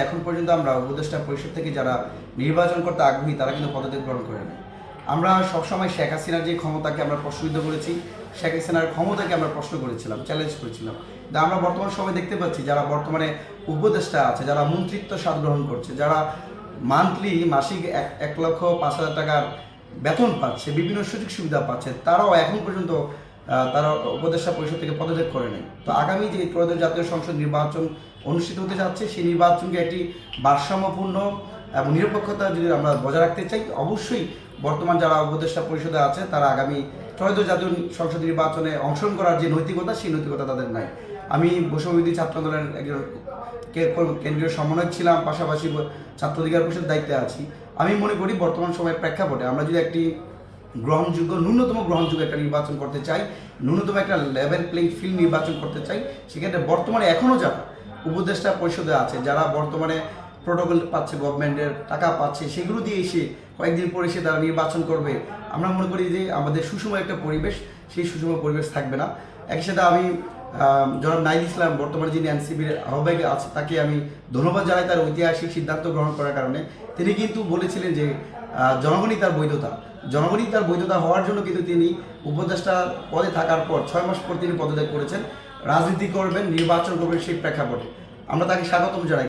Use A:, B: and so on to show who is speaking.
A: এখন পর্যন্ত আমরা উপদেষ্টা পরিষদ থেকে যারা নির্বাচন করতে আগ্রহী তারা কিন্তু পদত্যাগ গ্রহণ করে নেয়। আমরা সবসময় শেখ হাসিনার যে ক্ষমতাকে আমরা প্রশ্নবিদ্ধ করেছি, শেখ হাসিনার ক্ষমতাকে আমরা প্রশ্ন করেছিলাম, চ্যালেঞ্জ করেছিলাম। কিন্তু আমরা বর্তমান সময় দেখতে পাচ্ছি যারা বর্তমানে উপদেষ্টা আছে, যারা মন্ত্রিত্ব স্বাদ গ্রহণ করছে, যারা মাসিক 1,05,000 টাকার বেতন পাচ্ছে, বিভিন্ন সুযোগ সুবিধা পাচ্ছে, তারাও এখন পর্যন্ত তারা উপদেষ্টা পরিষদ থেকে পদত্যাগ করে নেয়। তো আগামী যে ত্রয়োদশ জাতীয় সংসদ নির্বাচন অনুষ্ঠিত হতে যাচ্ছে, সেই নির্বাচনকে একটি ভারসাম্যপূর্ণ এবং নিরপেক্ষতা যদি আমরা বজায় রাখতে চাই, অবশ্যই বর্তমান যারা উপদেষ্টা পরিষদে আছে তারা আগামী ত্রয়োদশ জাতীয় সংসদ নির্বাচনে অংশগ্রহণ করার যে নৈতিকতা, সেই নৈতিকতা তাদের নাই। আমি বৈষম্যবিরোধী ছাত্র আন্দোলনের একজন কেন্দ্রীয় সমন্বয়ক ছিলাম, পাশাপাশি ছাত্র অধিকার পরিষদ দায়িত্বে আছি। আমি মনে করি বর্তমান সময়ের প্রেক্ষাপটে আমরা যদি একটি ন্যূনতম গ্রহণযোগ্য একটা নির্বাচন করতে চাই, ন্যূনতম একটা লেভেল প্লেইং ফিল্ড নির্বাচন করতে চাই, সেক্ষেত্রে বর্তমানে এখনও যারা উপদেষ্টা পরিষদে আছে, যারা বর্তমানে প্রোটোকল পাচ্ছে, গভর্নমেন্টের টাকা পাচ্ছে, সেগুলো দিয়ে এসে কয়েকদিন পরে এসে তারা নির্বাচন করবে, আমরা মনে করি যে আমাদের সুষম একটা পরিবেশ, সেই সুষম পরিবেশ থাকবে না। একই সাথে আমি জনাব নাহিদ ইসলাম, বর্তমানে যিনি এনসিপির আহ্বায়ক আছে, তাকে আমি ধন্যবাদ জানাই তার ঐতিহাসিক সিদ্ধান্ত গ্রহণ করার কারণে। তিনি কিন্তু বলেছিলেন যে জনগণই তার বৈধতা হওয়ার জন্য কিন্তু তিনি উপদেষ্টা পদে থাকার পর 6 মাস পর তিনি পদত্যাগ করেছেন। রাজনীতি করবেন, নির্বাচন করবেন, সেই প্রেক্ষাপটে আমরা তাকে স্বাগতম জানাই।